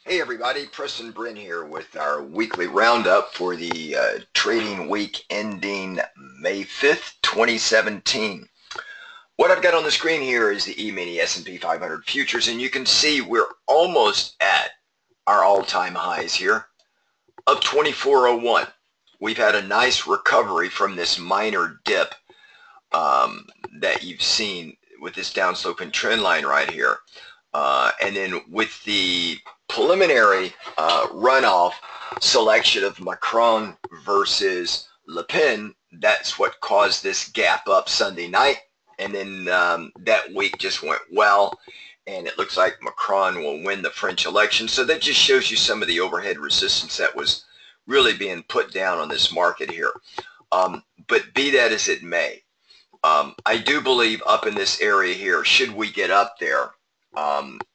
Hey everybody, Preston Bryn here with our weekly roundup for the trading week ending May 5th, 2017. What I've got on the screen here is the E-mini S&P 500 futures, and you can see we're almost at our all-time highs here of 2401. We've had a nice recovery from this minor dip that you've seen with this downsloping trend line right here. And then with the preliminary runoff selection of Macron versus Le Pen, that's what caused this gap up Sunday night. And then that week just went well, and it looks like Macron will win the French election. So that just shows you some of the overhead resistance that was really being put down on this market here. But be that as it may, I do believe up in this area here, should we get up there,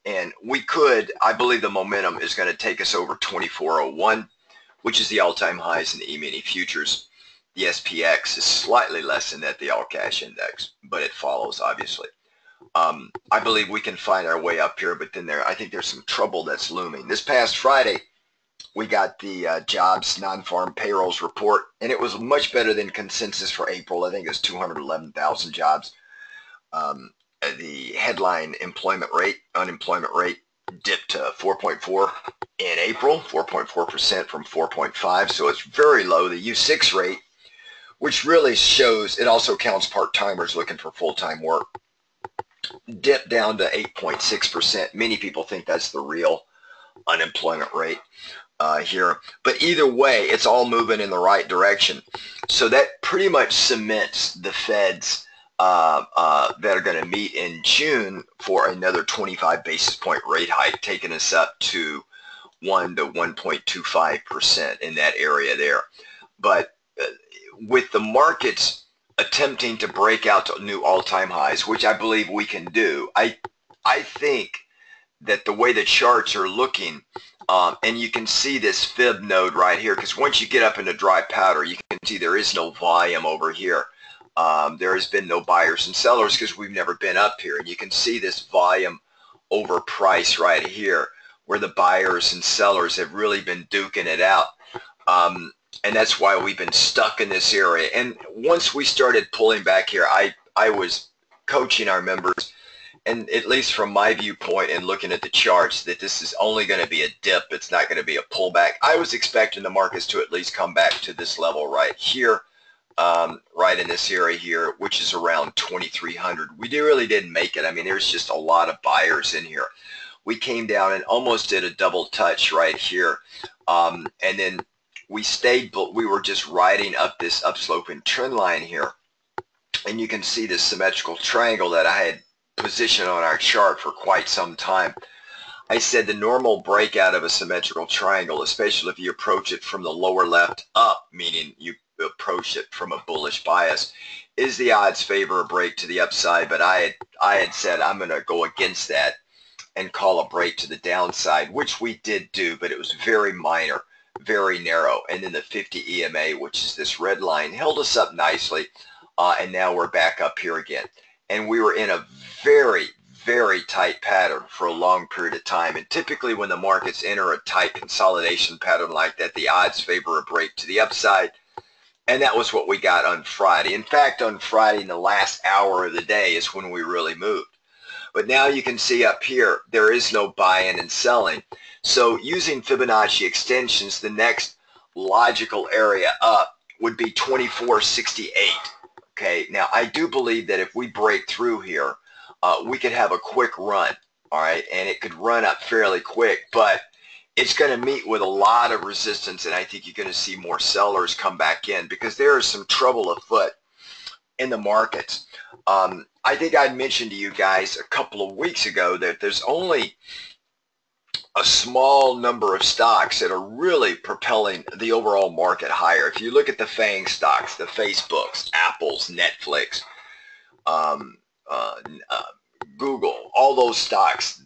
and we could, I believe the momentum is going to take us over 2401, which is the all-time highs in the E-mini futures. The SPX is slightly less than that, the all-cash index, but it follows, obviously. I believe we can find our way up here, but then I think there's some trouble that's looming. This past Friday, we got the jobs non-farm payrolls report, and it was much better than consensus for April. I think it was 211,000 jobs. The headline unemployment rate dipped to 4.4 in April, 4.4% from 4.5, so it's very low. The U6 rate, which really shows, it also counts part-timers looking for full-time work, dipped down to 8.6%. Many people think that's the real unemployment rate here. But either way, it's all moving in the right direction. So that pretty much cements the Fed's that are going to meet in June for another 25 basis point rate hike, taking us up to 1 to 1.25% in that area there. But with the markets attempting to break out to new all-time highs, which I believe we can do, I think that the way the charts are looking, and you can see this fib node right here, because once you get up into dry powder, you can see there is no volume over here. There has been no buyers and sellers because we've never been up here. And you can see this volume over price right here where the buyers and sellers have really been duking it out. And that's why we've been stuck in this area. And once we started pulling back here, I was coaching our members, and at least from my viewpoint and looking at the charts, that this is only going to be a dip. It's not going to be a pullback. I was expecting the markets to at least come back to this level right here. Right in this area here, which is around 2,300. We really didn't make it. I mean, there's just a lot of buyers in here. We came down and almost did a double touch right here. And then we stayed, but we were just riding up this upsloping trend line here. And you can see this symmetrical triangle that I had positioned on our chart for quite some time. I said the normal breakout of a symmetrical triangle, especially if you approach it from the lower left up, meaning you approach it from a bullish bias, is the odds favor a break to the upside. But I had said I'm going to go against that and call a break to the downside, which we did do, but it was very minor, very narrow. And then the 50 EMA, which is this red line, held us up nicely, and now we're back up here again. And we were in a very, very tight pattern for a long period of time. And typically when the markets enter a tight consolidation pattern like that, the odds favor a break to the upside. And that was what we got on Friday. In fact, on Friday, in the last hour of the day is when we really moved. But now you can see up here, there is no buying and selling. So using Fibonacci extensions, the next logical area up would be 2468. Okay, now I do believe that if we break through here, we could have a quick run, all right? And it could run up fairly quick, but it's going to meet with a lot of resistance, and I think you're going to see more sellers come back in because there is some trouble afoot in the markets. I think I mentioned to you guys a couple of weeks ago that there's only a small number of stocks that are really propelling the overall market higher. If you look at the FANG stocks, the Facebooks, Apples, Netflix, Google, all those stocks,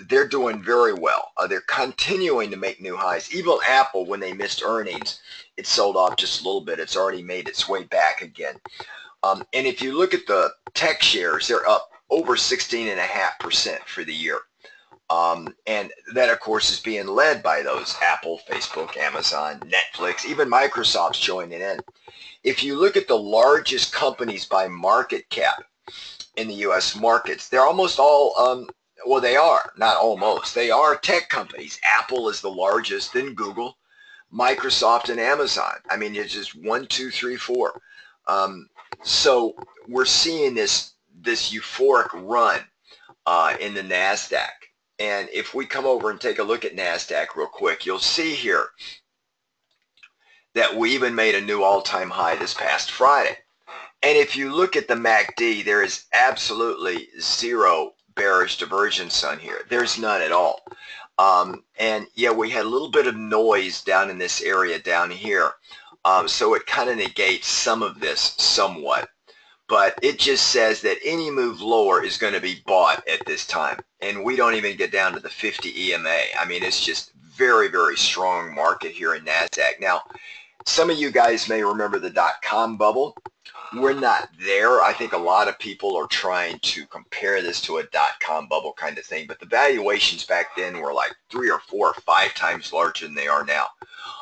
they're doing very well. They're continuing to make new highs. Even Apple, when they missed earnings, it sold off just a little bit. It's already made its way back again. And if you look at the tech shares, they're up over 16.5% for the year. And that, of course, is being led by those Apple, Facebook, Amazon, Netflix, even Microsoft's joining in. If you look at the largest companies by market cap in the U.S. markets, they're almost all, well, they are, not almost, they are tech companies. Apple is the largest, then Google, Microsoft, and Amazon. I mean, it's just 1, 2, 3, 4. So we're seeing this euphoric run in the Nasdaq. And if we come over and take a look at Nasdaq real quick, you'll see here that we even made a new all-time high this past Friday. And if you look at the MACD, there is absolutely zero bearish divergence on here. There's none at all. And yeah, we had a little bit of noise down in this area down here. So it kind of negates some of this somewhat. But it just says that any move lower is going to be bought at this time. And we don't even get down to the 50 EMA. I mean, it's just very, very strong market here in NASDAQ. Now, some of you guys may remember the dot-com bubble. We're not there. I think a lot of people are trying to compare this to a dot-com bubble kind of thing. But the valuations back then were like 3 or 4 or 5 times larger than they are now.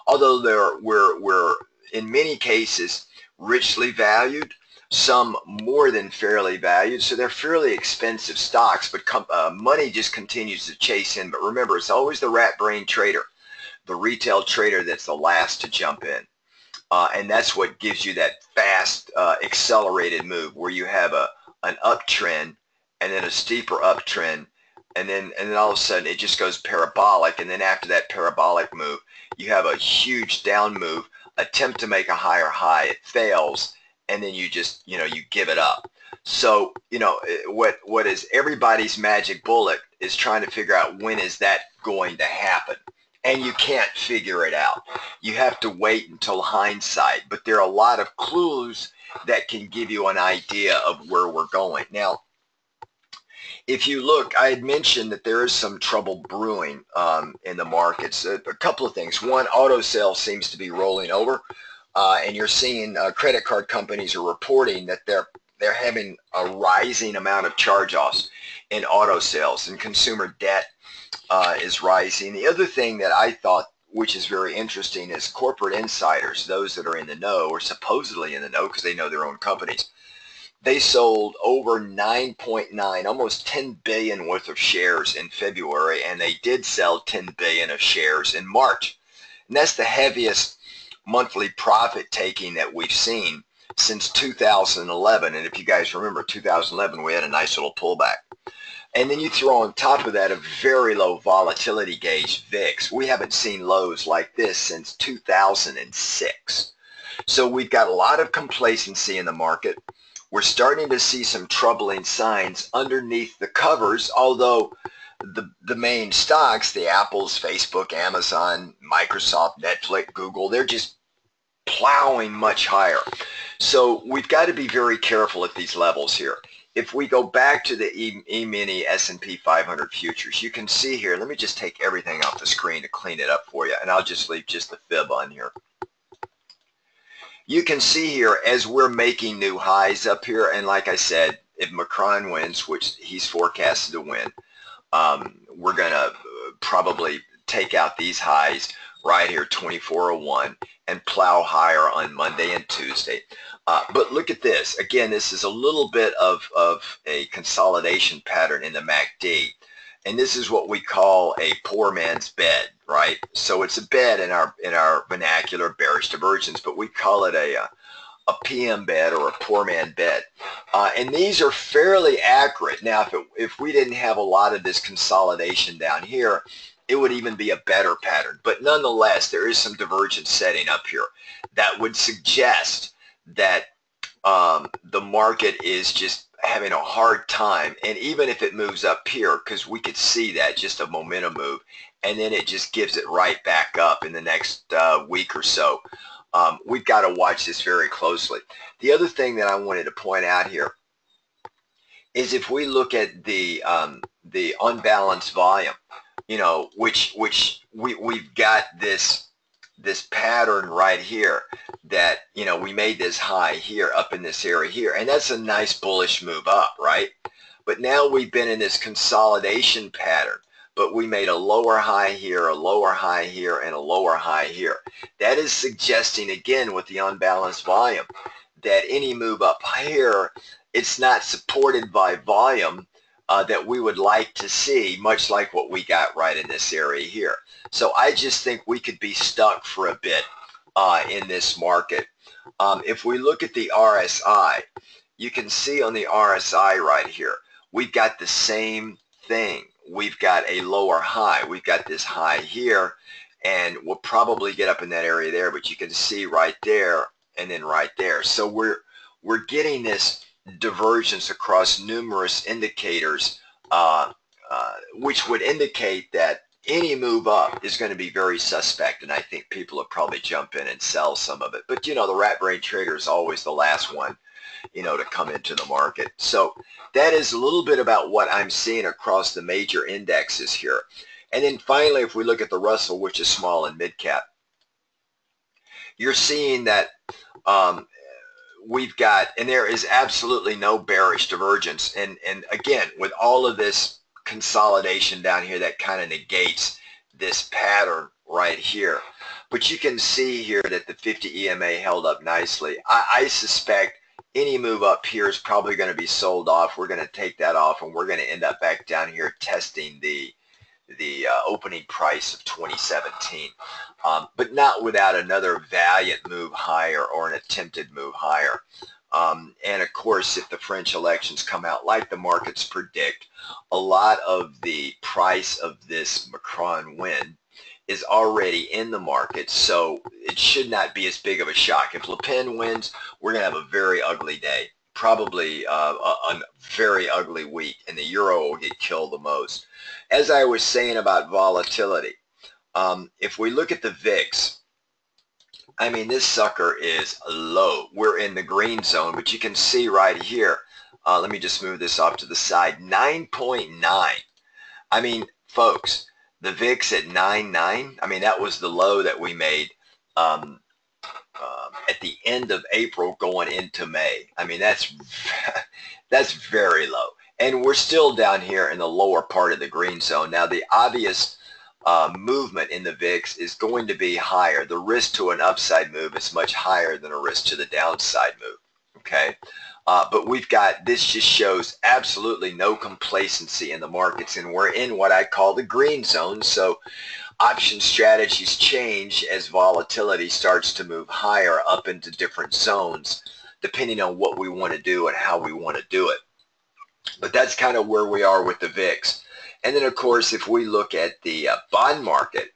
Although we're in many cases richly valued, some more than fairly valued, so they're fairly expensive stocks, but money just continues to chase in. But remember, it's always the rat brain trader, the retail trader, that's the last to jump in. And that's what gives you that fast, accelerated move where you have an uptrend and then a steeper uptrend, and then all of a sudden it just goes parabolic, and then after that parabolic move, you have a huge down move, attempt to make a higher high, it fails, and then you just, you give it up. So, what is everybody's magic bullet is trying to figure out when is that going to happen. And you can't figure it out. You have to wait until hindsight. But there are a lot of clues that can give you an idea of where we're going. Now, if you look, I had mentioned that there is some trouble brewing in the markets. A couple of things. One, auto sales seems to be rolling over. And you're seeing credit card companies are reporting that they're having a rising amount of charge-offs in auto sales, and consumer debt is rising. The other thing that I thought, which is very interesting, is corporate insiders, those that are in the know or supposedly in the know because they know their own companies. They sold over 9.9, almost 10 billion worth of shares in February, and they did sell 10 billion of shares in March. And that's the heaviest monthly profit taking that we've seen since 2011. And if you guys remember 2011, we had a nice little pullback. And then you throw on top of that a very low volatility gauge, VIX. We haven't seen lows like this since 2006. So we've got a lot of complacency in the market. We're starting to see some troubling signs underneath the covers, although the main stocks, the Apples, Facebook, Amazon, Microsoft, Netflix, Google, they're just plowing much higher. So we've got to be very careful at these levels here. If we go back to the E-mini S&P 500 futures, you can see here, let me just take everything off the screen to clean it up for you, and I'll just leave just the fib on here. You can see here as we're making new highs up here, and like I said, if Macron wins, which he's forecasted to win, we're going to probably take out these highs right here, 2401, and plow higher on Monday and Tuesday. But look at this. Again, this is a little bit of a consolidation pattern in the MACD. And this is what we call a poor man's bed, right? So it's a bed in our vernacular, bearish divergence, but we call it a PM bed or a poor man bed. And these are fairly accurate. Now, if we didn't have a lot of this consolidation down here, it would even be a better pattern. But nonetheless, there is some divergence setting up here that would suggest that the market is just having a hard time. And even if it moves up here, because we could see that, just a momentum move, and then it just gives it right back up in the next week or so. We've got to watch this very closely. The other thing that I wanted to point out here is if we look at the unbalanced volume, which we've got this pattern right here that, we made this high here up in this area here, and that's a nice bullish move up, right? But now we've been in this consolidation pattern but we made a lower high here, a lower high here, and a lower high here. That is suggesting, again, with the unbalanced volume, that any move up here, it's not supported by volume that we would like to see, much like what we got right in this area here. So I just think we could be stuck for a bit in this market. If we look at the RSI, you can see on the RSI right here, we've got the same thing. We've got a lower high. We've got this high here, and we'll probably get up in that area there, but you can see right there and then right there. So we're getting this divergence across numerous indicators, which would indicate that any move up is going to be very suspect, and I think people will probably jump in and sell some of it. But, you know, the rat brain trader is always the last one, you know, to come into the market. So that is a little bit about what I'm seeing across the major indexes here. And then finally, if we look at the Russell, which is small and mid cap, you're seeing that we've got, and there is absolutely no bearish divergence. And again, with all of this consolidation down here, that kind of negates this pattern right here. But you can see here that the 50 EMA held up nicely. I suspect any move up here is probably going to be sold off. We're going to take that off, and we're going to end up back down here testing the opening price of 2017, but not without another valiant move higher or an attempted move higher. And of course, if the French elections come out like the markets predict, a lot of the price of this Macron win is already in the market, so it should not be as big of a shock. If Le Pen wins, we're going to have a very ugly day, probably a very ugly week, and the euro will get killed the most. As I was saying about volatility, if we look at the VIX, I mean, this sucker is low. We're in the green zone, but you can see right here, let me just move this off to the side, 9.9. I mean, folks, the VIX at 9.9, I mean, that was the low that we made at the end of April going into May. I mean, that's very low. And we're still down here in the lower part of the green zone. Now, the obvious movement in the VIX is going to be higher. The risk to an upside move is much higher than a risk to the downside move, okay? But we've got, this just shows absolutely no complacency in the markets, and we're in what I call the green zone. So option strategies change as volatility starts to move higher up into different zones, depending on what we want to do and how we want to do it. But that's kind of where we are with the VIX. And then, of course, if we look at the bond market,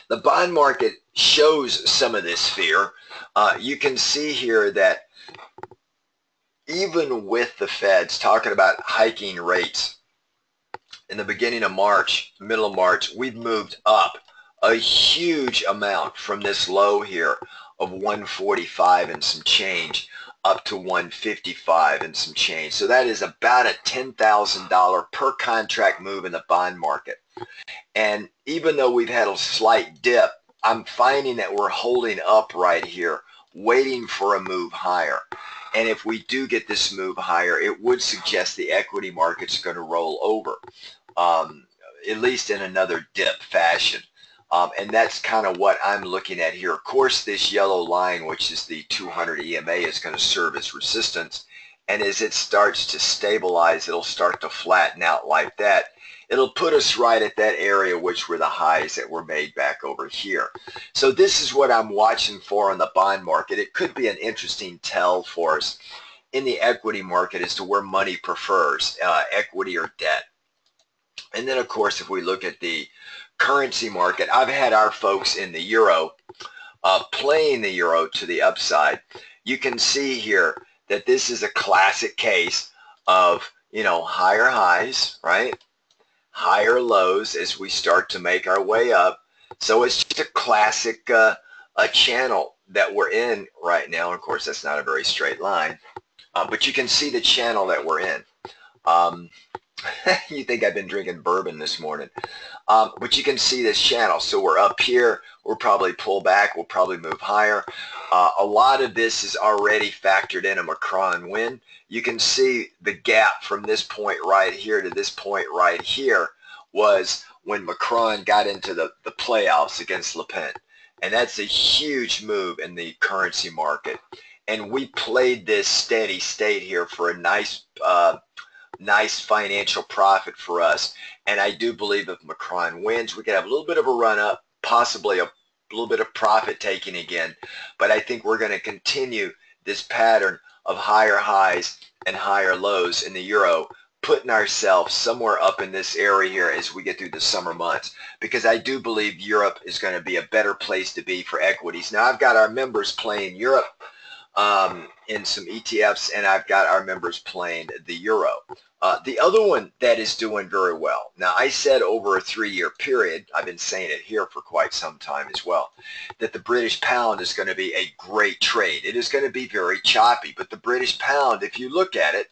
the bond market shows some of this fear. You can see here that even with the Feds talking about hiking rates in the beginning of March, middle of March, we've moved up a huge amount from this low here of 145 and some change up to 155 and some change. So that is about a $10,000 per contract move in the bond market. And even though we've had a slight dip, I'm finding that we're holding up right here, waiting for a move higher. And if we do get this move higher, it would suggest the equity market's going to roll over, at least in another dip fashion. And that's kind of what I'm looking at here. Of course, this yellow line, which is the 200 EMA, is going to serve as resistance. And as it starts to stabilize, it'll start to flatten out like that. It'll put us right at that area, which were the highs that were made back over here. So this is what I'm watching for on the bond market. It could be an interesting tell for us in the equity market as to where money prefers, equity or debt. And then, of course, if we look at the currency market, I've had our folks in the euro playing the euro to the upside. You can see here that this is a classic case of, you know, higher highs, right? Higher lows as we start to make our way up. So it's just a classic a channel that we're in right now. Of course, that's not a very straight line, but you can see the channel that we're in. You think I've been drinking bourbon this morning, but you can see this channel. So we're up here, we'll probably pull back, we'll probably move higher. A lot of this is already factored in a Macron win. You can see the gap from this point right here to this point right here was when Macron got into the playoffs against Le Pen. And that's a huge move in the currency market. And we played this steady state here for a nice financial profit for us. And I do believe if Macron wins, we could have a little bit of a run up, possibly a little bit of profit taking again. But I think we're going to continue this pattern of higher highs and higher lows in the euro, putting ourselves somewhere up in this area here as we get through the summer months, because I do believe Europe is going to be a better place to be for equities. Now, I've got our members playing Europe in some ETFs, and I've got our members playing the euro. The other one that is doing very well, now I said over a 3-year period, I've been saying it here for quite some time as well, that the British pound is going to be a great trade. It is going to be very choppy, but the British pound, if you look at it,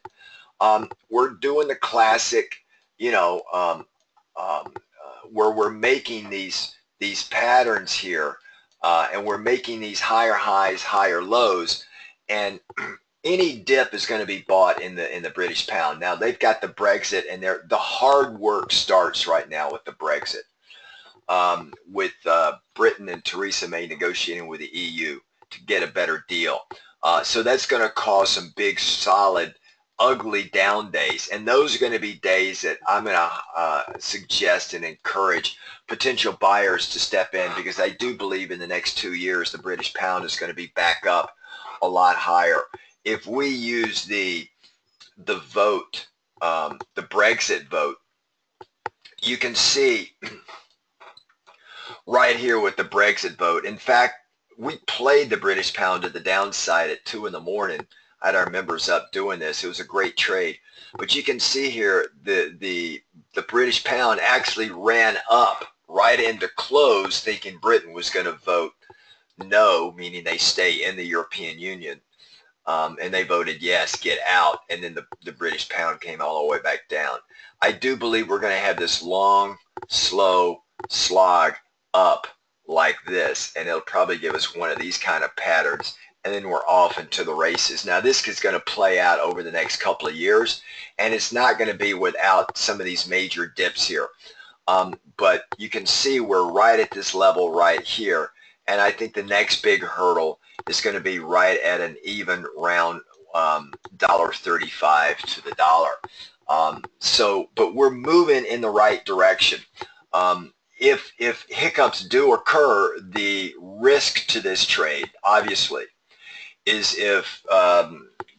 we're doing the classic, you know, where we're making these patterns here, and we're making these higher highs, higher lows, and any dip is going to be bought in the British pound. Now they've got the Brexit, and the hard work starts right now with the Brexit, with Britain and Theresa May negotiating with the EU to get a better deal. So that's going to cause some big, solid, ugly down days, and those are going to be days that I'm going to suggest and encourage potential buyers to step in, because I do believe in the next 2 years the British pound is going to be back up a lot higher. If we use the vote, the Brexit vote, you can see right here with the Brexit vote. In fact, we played the British pound to the downside at 2 in the morning. I had our members up doing this. It was a great trade. But you can see here the British pound actually ran up right into close, thinking Britain was going to vote no, meaning they stay in the European Union. And they voted yes, get out. And then the British pound came all the way back down. I do believe we're going to have this long, slow slog up like this. And it'll probably give us one of these kind of patterns. And then we're off into the races. Now, this is going to play out over the next couple of years, and it's not going to be without some of these major dips here. But you can see we're right at this level right here, and I think the next big hurdle is going to be right at an even round $1.35 to the dollar. But we're moving in the right direction. If hiccups do occur, the risk to this trade, obviously, is if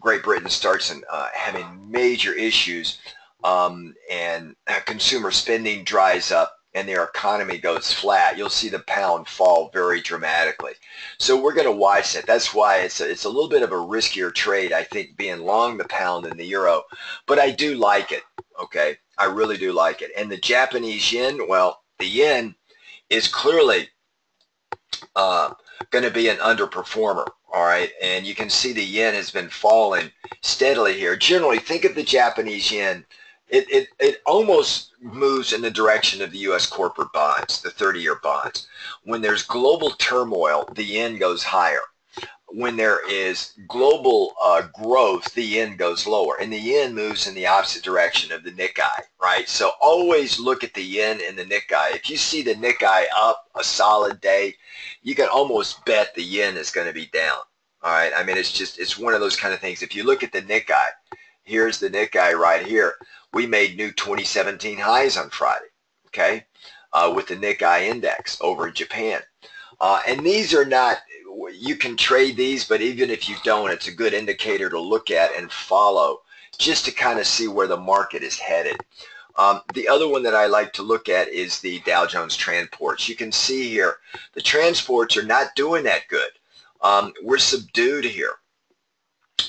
Great Britain starts having major issues and consumer spending dries up and their economy goes flat, you'll see the pound fall very dramatically. So we're going to watch that. That's why it's a little bit of a riskier trade, I think, being long the pound than the euro. But I do like it, okay? I really do like it. And the Japanese yen, well, the yen is clearly going to be an underperformer. All right, and you can see the yen has been falling steadily here. Generally, think of the Japanese yen. It almost moves in the direction of the U.S. corporate bonds, the 30-year bonds. When there's global turmoil, the yen goes higher. When there is global growth, the yen goes lower. And the yen moves in the opposite direction of the Nikkei, right? So always look at the yen and the Nikkei. If you see the Nikkei up a solid day, you can almost bet the yen is going to be down. All right. I mean, it's one of those kind of things. If you look at the Nikkei, here's the Nikkei right here. We made new 2017 highs on Friday, okay, with the Nikkei index over in Japan. And these are not, you can trade these, but even if you don't, it's a good indicator to look at and follow just to kind of see where the market is headed. The other one that I like to look at is the Dow Jones transports. You can see here the transports are not doing that good. We're subdued here,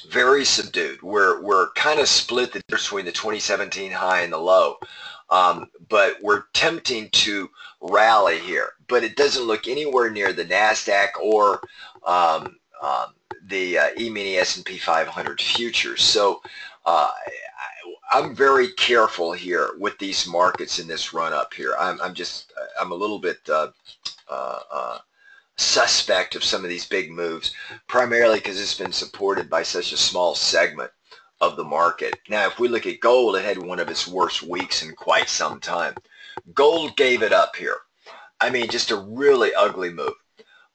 very subdued. We're kind of split the difference between the 2017 high and the low, but we're attempting to rally here. But it doesn't look anywhere near the Nasdaq or the E-mini S&P 500 futures. So I'm very careful here with these markets in this run up here. I'm a little bit suspect of some of these big moves, primarily because it's been supported by such a small segment of the market. Now, if we look at gold, it had one of its worst weeks in quite some time. Gold gave it up here. I mean, just a really ugly move.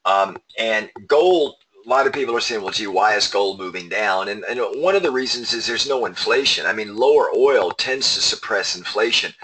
And gold, a lot of people are saying, well, gee, why is gold moving down? And one of the reasons is there's no inflation. I mean, lower oil tends to suppress inflation.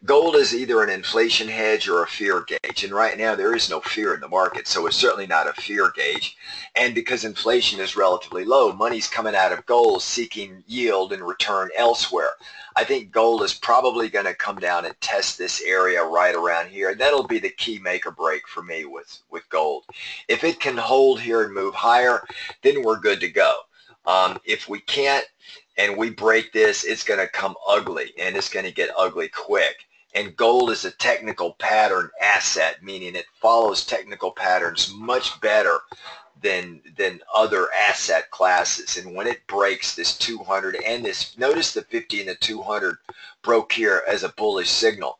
Gold is either an inflation hedge or a fear gauge. And right now there is no fear in the market, so it's certainly not a fear gauge. And because inflation is relatively low, money's coming out of gold seeking yield and return elsewhere. I think gold is probably going to come down and test this area right around here. That'll be the key make or break for me with gold. If it can hold here and move higher, then we're good to go. If we can't and we break this, it's going to come ugly, and it's going to get ugly quick. And gold is a technical pattern asset, meaning it follows technical patterns much better than other asset classes. And when it breaks this 200 and this, notice the 50 and the 200 broke here as a bullish signal.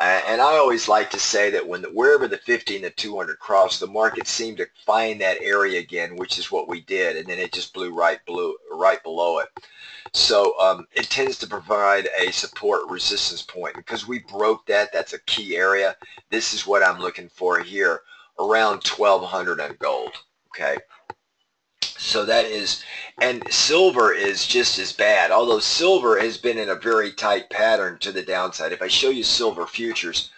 And I always like to say that wherever the 50 and the 200 cross, the market seemed to find that area again, which is what we did, and then it just blew right below it. So it tends to provide a support resistance point. Because we broke that, that's a key area. This is what I'm looking for here, around 1200 on gold. Okay. So that is, and silver is just as bad, although silver has been in a very tight pattern to the downside. If I show you silver futures,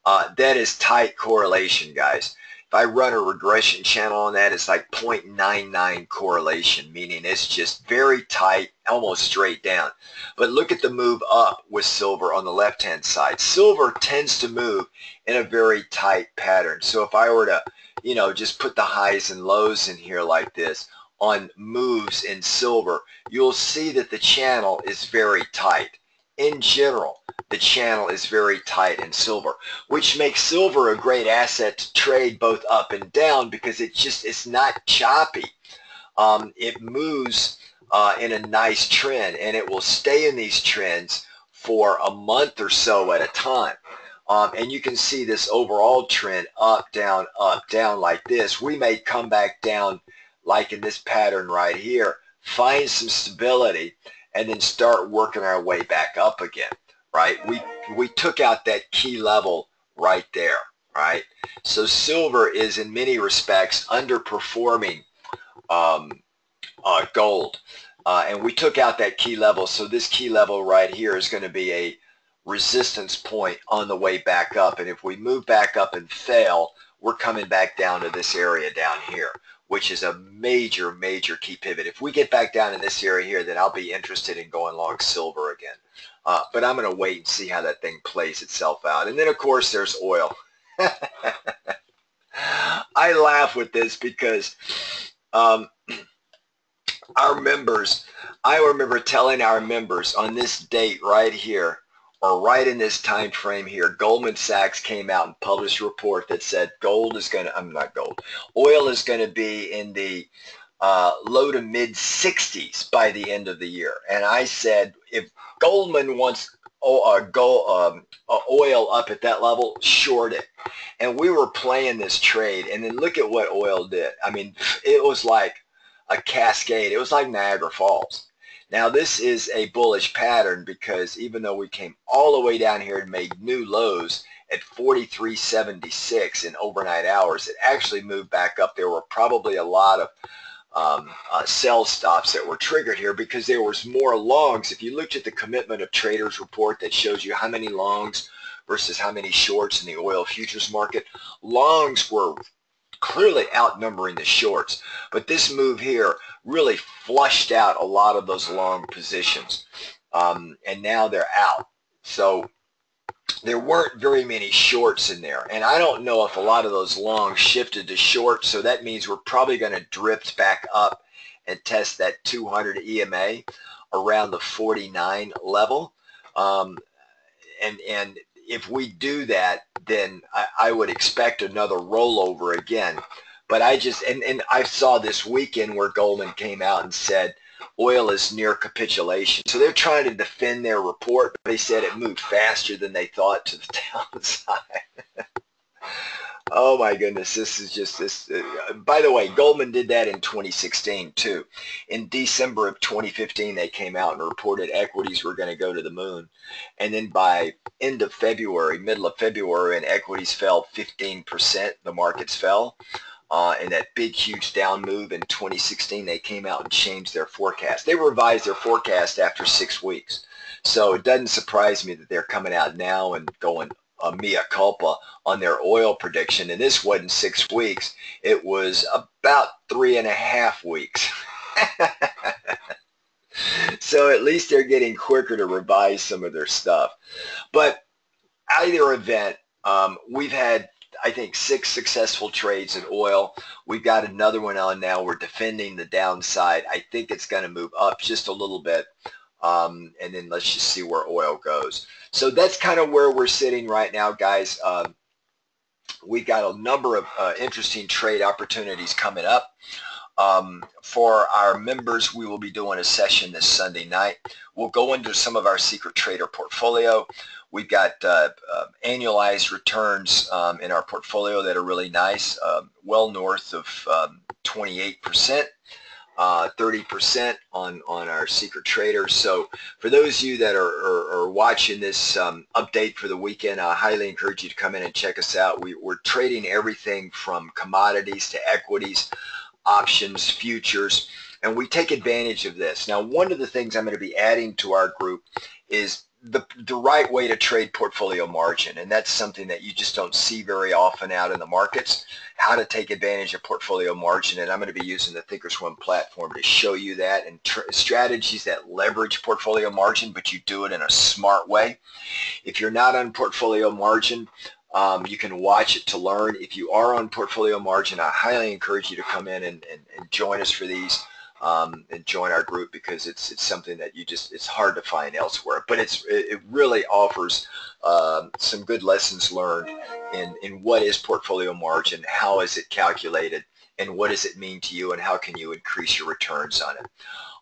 that is tight correlation, guys. If I run a regression channel on that, it's like 0.99 correlation, meaning it's just very tight, almost straight down. But look at the move up with silver on the left-hand side. Silver tends to move in a very tight pattern. So if I were to, you know, just put the highs and lows in here like this on moves in silver, you'll see that the channel is very tight. In general, the channel is very tight in silver, which makes silver a great asset to trade both up and down because it's not choppy. It moves in a nice trend, and it will stay in these trends for a month or so at a time. And you can see this overall trend up, down, like this. We may come back down like in this pattern right here, find some stability, and then start working our way back up again, right? We took out that key level right there, right? So silver is in many respects underperforming gold. And we took out that key level, so this key level right here is going to be a resistance point on the way back up. And if we move back up and fail, we're coming back down to this area down here, which is a major, major key pivot. If we get back down in this area here, then I'll be interested in going long silver again. But I'm going to wait and see how that thing plays itself out. And then, of course, there's oil. I laugh with this because our members, I remember telling our members on this date right here, or right in this time frame here, Goldman Sachs came out and published a report that said gold is going to, oil is going to be in the low to mid 60s by the end of the year. And I said, if Goldman wants oil up at that level, short it. And we were playing this trade, and then look at what oil did. I mean, it was like a cascade. It was like Niagara Falls. Now this is a bullish pattern because even though we came all the way down here and made new lows at 43.76 in overnight hours, it actually moved back up. There were probably a lot of sell stops that were triggered here because there was more longs. If you looked at the commitment of traders report that shows you how many longs versus how many shorts in the oil futures market, longs were clearly outnumbering the shorts. But this move here really flushed out a lot of those long positions. And now they're out. So there weren't very many shorts in there. And I don't know if a lot of those longs shifted to short. So that means we're probably going to drift back up and test that 200 EMA around the 49 level. And if we do that, then I would expect another rollover again. But I just, and I saw this weekend where Goldman came out and said oil is near capitulation. So they're trying to defend their report, but they said it moved faster than they thought to the downside. Oh my goodness, this is just this. By the way, Goldman did that in 2016 too. In December of 2015, they came out and reported equities were going to go to the moon. And then by end of February, middle of February, and equities fell 15%, the markets fell. In that big, huge down move in 2016, they came out and changed their forecast. They revised their forecast after 6 weeks. So it doesn't surprise me that they're coming out now and going mea culpa on their oil prediction. And this wasn't 6 weeks. It was about 3.5 weeks. So at least they're getting quicker to revise some of their stuff. But either event, we've had, I think, 6 successful trades in oil. We've got another one on now. We're defending the downside. I think it's going to move up just a little bit. And then let's just see where oil goes. So that's kind of where we're sitting right now, guys. We've got a number of interesting trade opportunities coming up. For our members, we will be doing a session this Sunday night. We'll go into some of our secret trader portfolio. We've got annualized returns in our portfolio that are really nice, well north of 28%, 30% on our secret traders. So for those of you that are watching this update for the weekend, I highly encourage you to come in and check us out. We're trading everything from commodities to equities, options, futures, and we take advantage of this. Now, one of the things I'm going to be adding to our group is the right way to trade portfolio margin, and that's something that you just don't see very often out in the markets, how to take advantage of portfolio margin. And I'm going to be using the Thinkorswim platform to show you that, and strategies that leverage portfolio margin, but you do it in a smart way. If you're not on portfolio margin, you can watch it to learn. If you are on portfolio margin, I highly encourage you to come in and join us for these. And join our group, because it's something that it's hard to find elsewhere. But it really offers some good lessons learned in what is portfolio margin, how is it calculated, and what does it mean to you, and how can you increase your returns on it.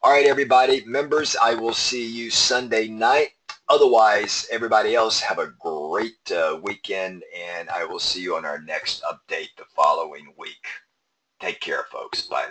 All right, everybody, members, I will see you Sunday night. Otherwise, everybody else, have a great weekend, and I will see you on our next update the following week. Take care, folks. Bye now.